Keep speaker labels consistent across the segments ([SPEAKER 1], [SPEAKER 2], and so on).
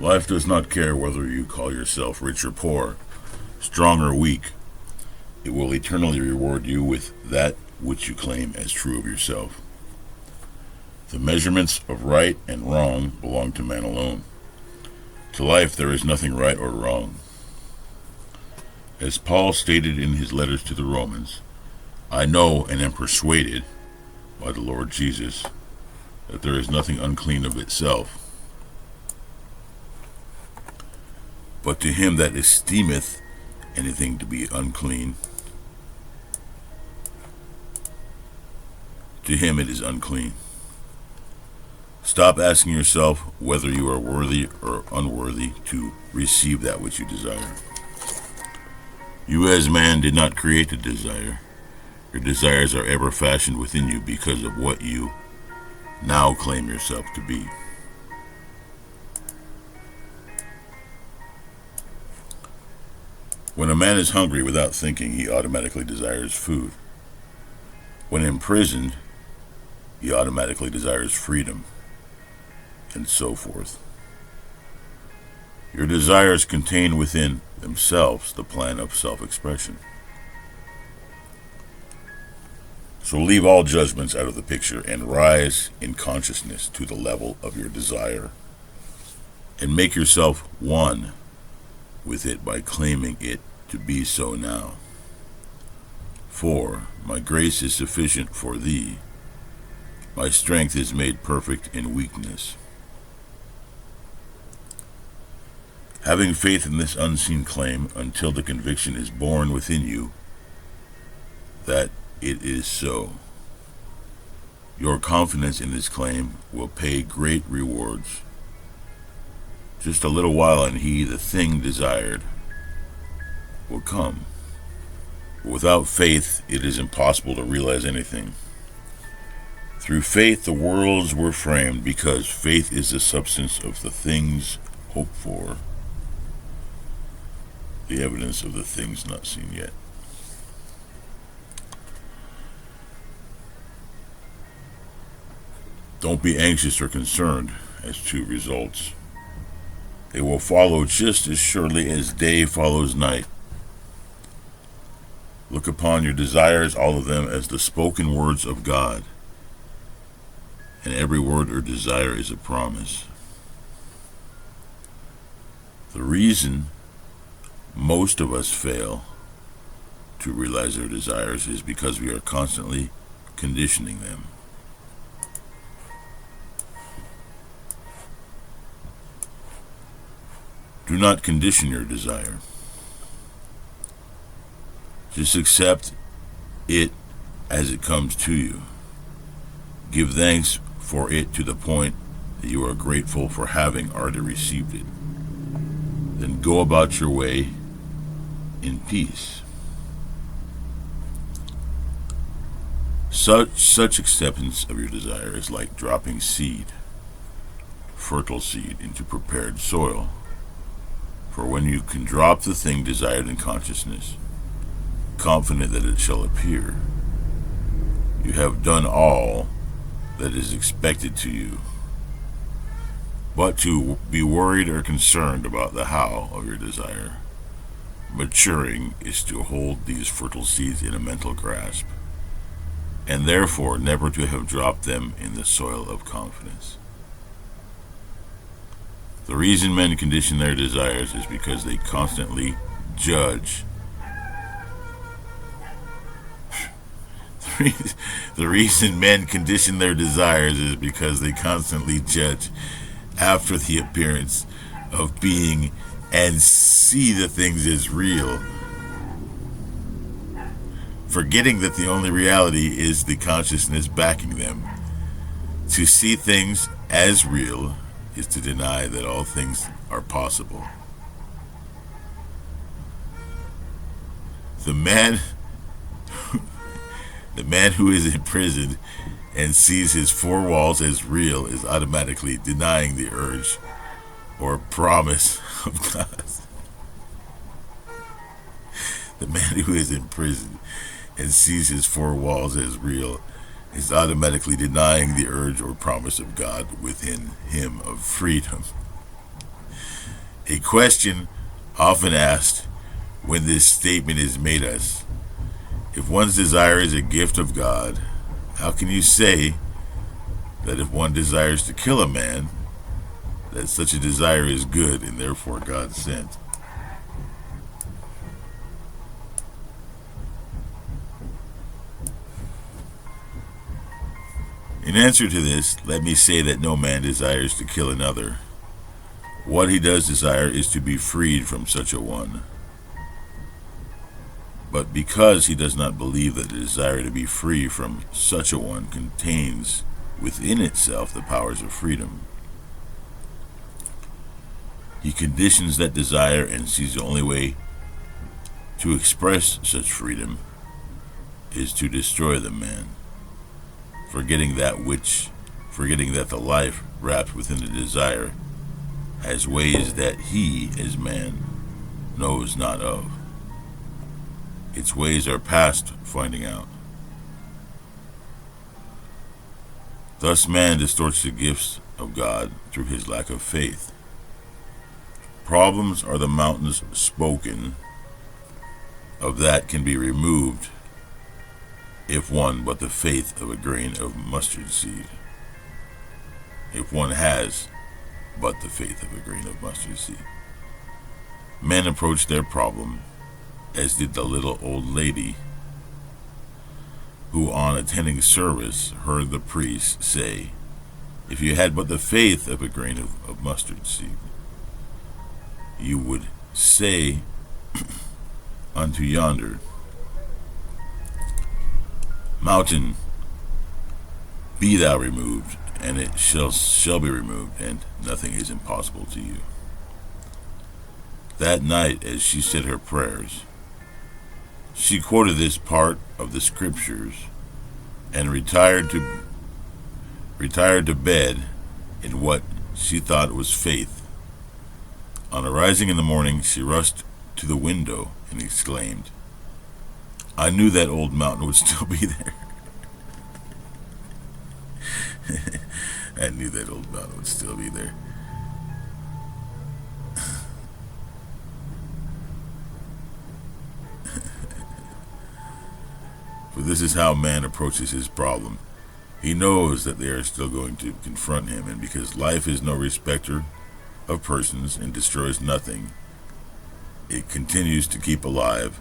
[SPEAKER 1] Life does not care whether you call yourself rich or poor, strong or weak. It will eternally reward you with that which you claim as true of yourself. The measurements of right and wrong belong to man alone. To life there is nothing right or wrong. As Paul stated in his letters to the Romans, I know and am persuaded by the Lord Jesus that there is nothing unclean of itself, but to him that esteemeth anything to be unclean, to him it is unclean. Stop asking yourself whether you are worthy or unworthy to receive that which you desire. You as man did not create the desire. Your desires are ever fashioned within you because of what you now claim yourself to be. When a man is hungry without thinking, he automatically desires food. When imprisoned, he automatically desires freedom, and so forth. Your desires contain within themselves the plan of self-expression. So leave all judgments out of the picture and rise in consciousness to the level of your desire, and make yourself one with it by claiming it to be so now. For my grace is sufficient for thee, my strength is made perfect in weakness. Having faith in this unseen claim until the conviction is born within you that it is so. Your confidence in this claim will pay great rewards. Just a little while and he, the thing desired, will come. Without faith, it is impossible to realize anything. Through faith, the worlds were framed, because faith is the substance of the things hoped for, the evidence of the things not seen yet. Don't be anxious or concerned as to results. They will follow just as surely as day follows night. Look upon your desires, all of them, as the spoken words of God, and every word or desire is a promise. The reason most of us fail to realize their desires is because we are constantly conditioning them. Do not condition your desire. Just accept it as it comes to you. Give thanks for it to the point that you are grateful for having already received it. Then go about your way in peace. Such acceptance of your desire is like dropping seed, fertile seed, into prepared soil. For when you can drop the thing desired in consciousness, confident that it shall appear, you have done all that is expected to you. But to be worried or concerned about the how of your desire, maturing, is to hold these fertile seeds in a mental grasp, and therefore never to have dropped them in the soil of confidence. The reason men condition their desires is because they constantly judge. The reason men condition their desires is because they constantly judge after the appearance of being and see the things as real, forgetting that the only reality is the consciousness backing them. To see things as real is to deny that all things are possible. The man who is imprisoned and sees his four walls as real is automatically denying the urge or promise of God. The man who is in prison and sees his four walls as real is automatically denying the urge or promise of God within him of freedom. A question often asked when this statement is made us: if one's desire is a gift of God, how can you say that if one desires to kill a man, that such a desire is good and therefore God sent? In answer to this, let me say that no man desires to kill another. What he does desire is to be freed from such a one. But because he does not believe that the desire to be free from such a one contains within itself the powers of freedom, he conditions that desire and sees the only way to express such freedom is to destroy the man, forgetting that the life wrapped within the desire has ways that he, as man, knows not of. Its ways are past finding out. Thus man distorts the gifts of God through his lack of faith. Problems are the mountains spoken of that can be removed if one but the faith of a grain of mustard seed. If one has but the faith of a grain of mustard seed. Men approach their problem as did the little old lady who, on attending service, heard the priest say, "If you had but the faith of a grain of mustard seed, you would say unto yonder mountain, be thou removed, and it shall be removed, and nothing is impossible to you." That night, as she said her prayers, she quoted this part of the scriptures and retired to bed in what she thought was faith. On arising in the morning, she rushed to the window and exclaimed, "I knew that old mountain would still be there." I knew that old mountain would still be there. For this is how man approaches his problem. He knows that they are still going to confront him, and because life is no respecter of persons and destroys nothing, it continues to keep alive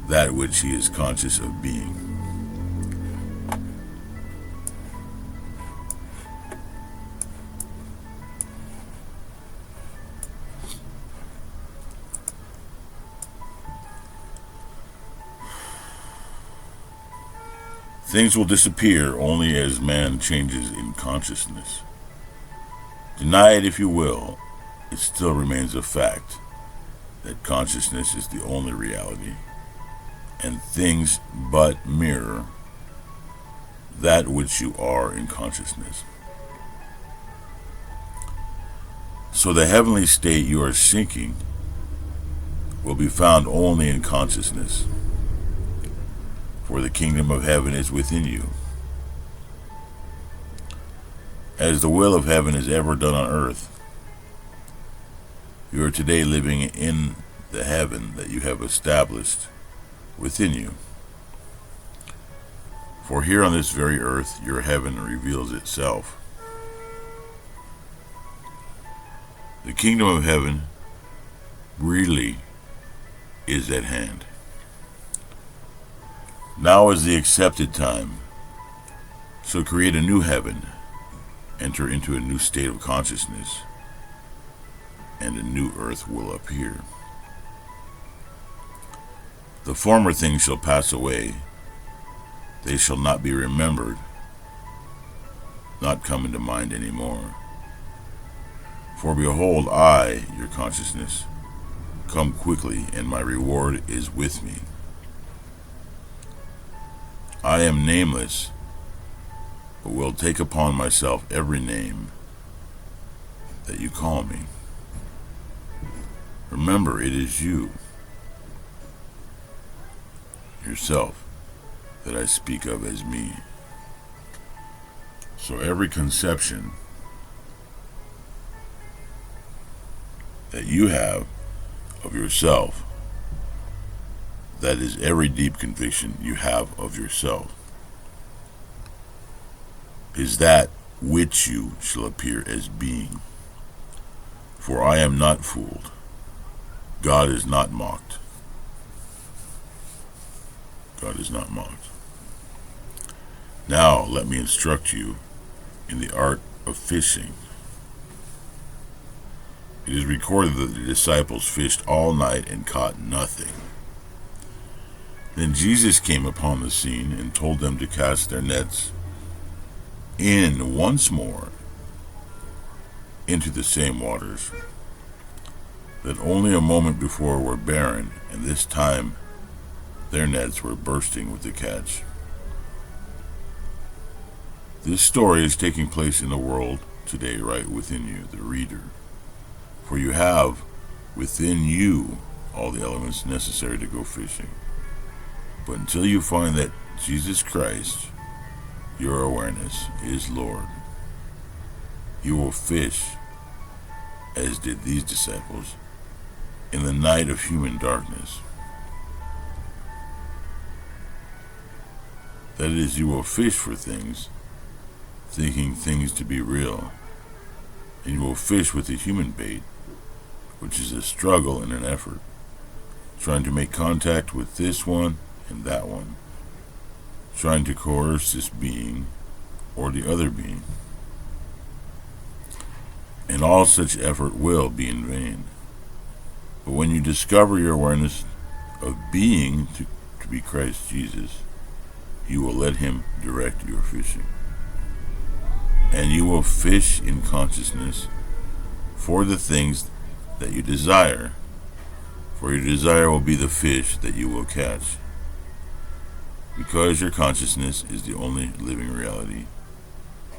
[SPEAKER 1] that which he is conscious of being. Things will disappear only as man changes in consciousness. Deny it if you will, it still remains a fact that consciousness is the only reality, and things but mirror that which you are in consciousness. So the heavenly state you are seeking will be found only in consciousness, for the kingdom of heaven is within you. As the will of heaven is ever done on earth, you are today living in the heaven that you have established within you. For here on this very earth, your heaven reveals itself. The kingdom of heaven really is at hand. Now is the accepted time. So create a new heaven, enter into a new state of consciousness, and a new earth will appear. The former things shall pass away. They shall not be remembered, not come into mind anymore. For behold, I, your consciousness, come quickly, and my reward is with me. I am nameless, but will take upon myself every name that you call me. Remember, it is you, yourself, that I speak of as me. So every conception that you have of yourself, that is every deep conviction you have of yourself, is that which you shall appear as being. For I am not fooled. God is not mocked. God is not mocked. Now let me instruct you in the art of fishing. It is recorded that the disciples fished all night and caught nothing. Then Jesus came upon the scene and told them to cast their nets in once more into the same waters that only a moment before were barren, and this time their nets were bursting with the catch. This story is taking place in the world today, right within you, the reader. For you have within you all the elements necessary to go fishing. But until you find that Jesus Christ, your awareness, is Lord, you will fish, as did these disciples, in the night of human darkness. That is, you will fish for things, thinking things to be real, and you will fish with the human bait, which is a struggle and an effort, trying to make contact with this one and that one, trying to coerce this being or the other being. And all such effort will be in vain. But when you discover your awareness of being to be Christ Jesus, you will let him direct your fishing. And you will fish in consciousness for the things that you desire, for your desire will be the fish that you will catch. Because your consciousness is the only living reality,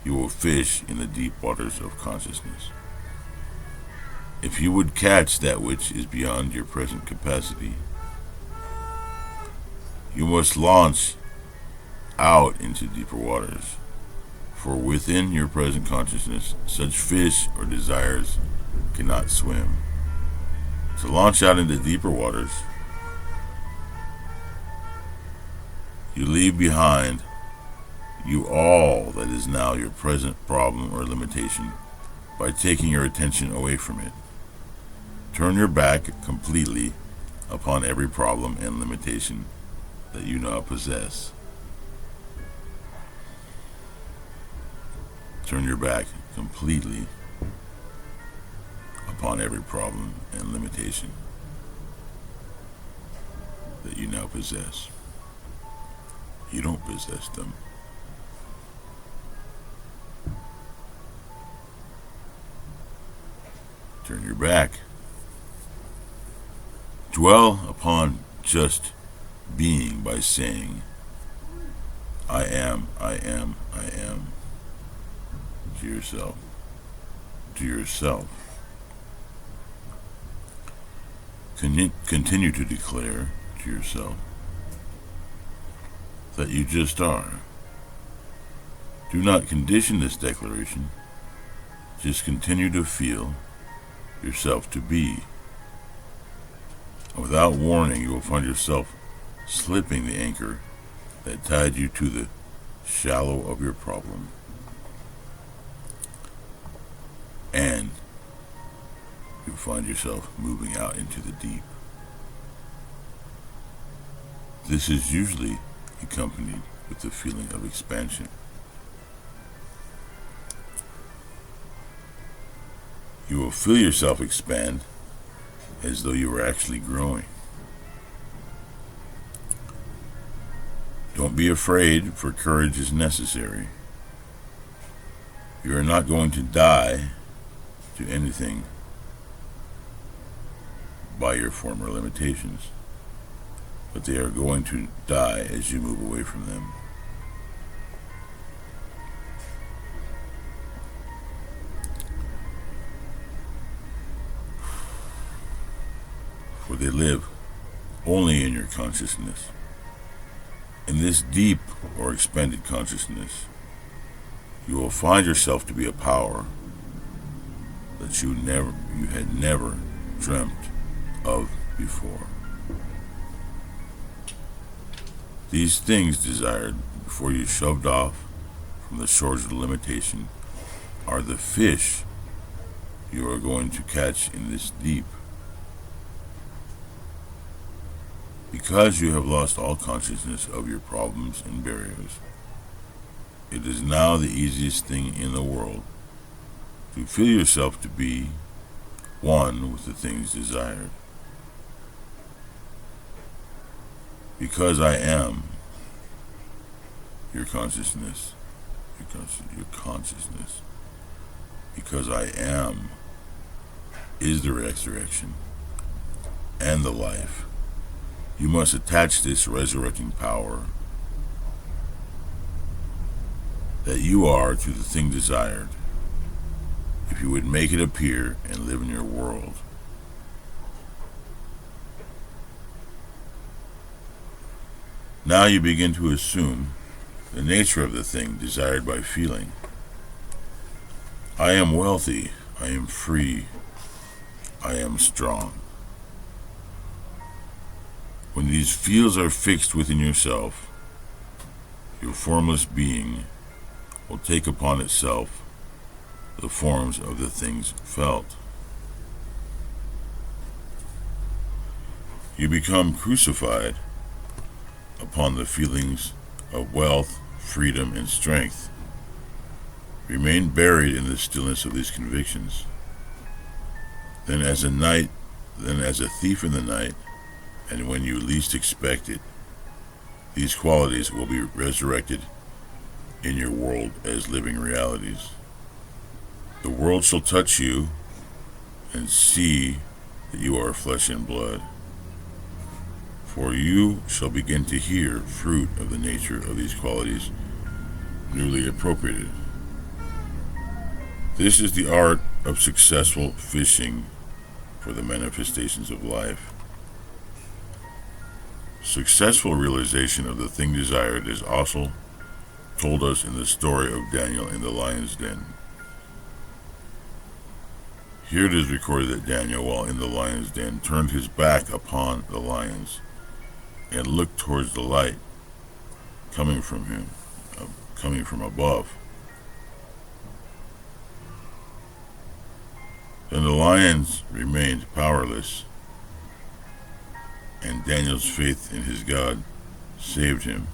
[SPEAKER 1] you will fish in the deep waters of consciousness. If you would catch that which is beyond your present capacity, you must launch out into deeper waters. For within your present consciousness, such fish or desires cannot swim. To launch out into deeper waters, you leave behind you all that is now your present problem or limitation by taking your attention away from it. Turn your back completely upon every problem and limitation that you now possess. Turn your back completely upon every problem and limitation that you now possess. You don't possess them. Turn your back. Dwell upon just being by saying, I am, I am, I am, to yourself. To yourself. Continue to declare to yourself that you just are. Do not condition this declaration. Just continue to feel yourself to be. Without warning, you will find yourself slipping the anchor that tied you to the shallow of your problem. And you'll find yourself moving out into the deep. This is usually accompanied with the feeling of expansion. You will feel yourself expand as though you were actually growing. Don't be afraid, for courage is necessary. You are not going to die to anything by your former limitations, but they are going to die as you move away from them. For they live only in your consciousness. In this deep or expanded consciousness, you will find yourself to be a power that you had never dreamt of before. These things desired before you shoved off from the shores of limitation are the fish you are going to catch in this deep. Because you have lost all consciousness of your problems and barriers, it is now the easiest thing in the world to feel yourself to be one with the things desired. Because I am your consciousness, your consciousness, because I am is the resurrection and the life. You must attach this resurrecting power that you are to the thing desired, if you would make it appear and live in your world. Now you begin to assume the nature of the thing desired by feeling. I am wealthy, I am free, I am strong. When these fields are fixed within yourself, your formless being will take upon itself the forms of the things felt. You become crucified upon the feelings of wealth, freedom, and strength. Remain buried in the stillness of these convictions. Then as a thief in the night, and when you least expect it, these qualities will be resurrected in your world as living realities. The world shall touch you and see that you are flesh and blood. For you shall begin to hear fruit of the nature of these qualities newly appropriated. This is the art of successful fishing for the manifestations of life. Successful realization of the thing desired is also told us in the story of Daniel in the lion's den. Here it is recorded that Daniel, while in the lion's den, turned his back upon the lions and looked towards the light coming from him, coming from above. Then the lions remained powerless, and Daniel's faith in his God saved him.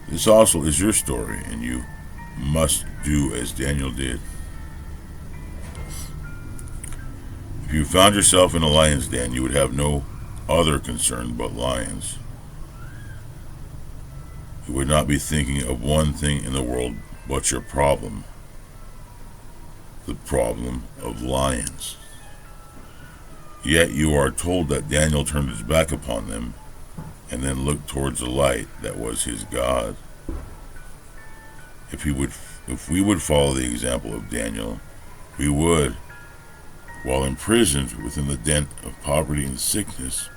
[SPEAKER 1] This also is your story, and you must do as Daniel did. If you found yourself in a lion's den, you would have no other concern but lions. You would not be thinking of one thing in the world but your problem, the problem of lions. Yet you are told that Daniel turned his back upon them and then looked towards the light that was his God. If we would follow the example of Daniel, we would, while imprisoned within the den of poverty and sickness,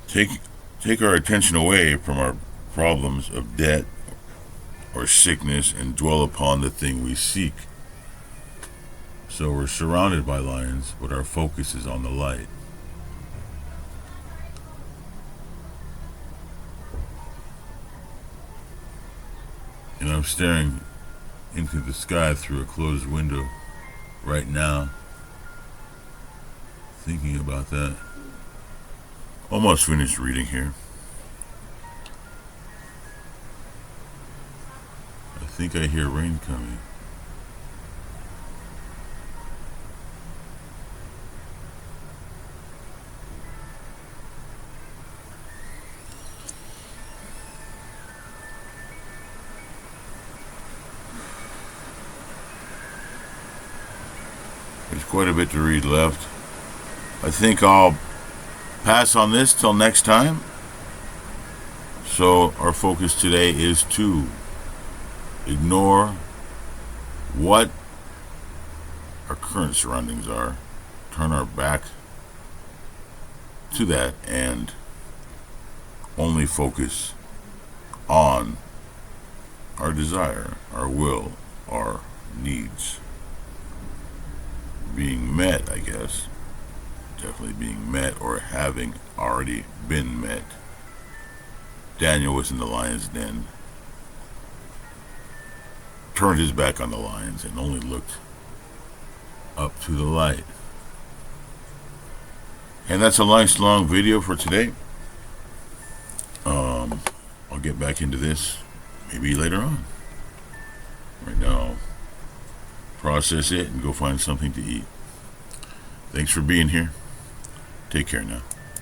[SPEAKER 1] take our attention away from our problems of debt or sickness and dwell upon the thing we seek. So we're surrounded by lions, but our focus is on the light. And I'm staring into the sky through a closed window right now, thinking about that. Almost finished reading here. I think I hear rain coming. There's quite a bit to read left. I think I'll pass on this till next time. So our focus today is to ignore what our current surroundings are, turn our back to that, and only focus on our desire, our will, our needs being met, I guess. Definitely being met or having already been met. Daniel was in the lion's den, turned his back on the lions, and only looked up to the light. And that's a nice long video for today. I'll get back into this maybe later on. Right now, process it and go find something to eat. Thanks for being here. Take care now.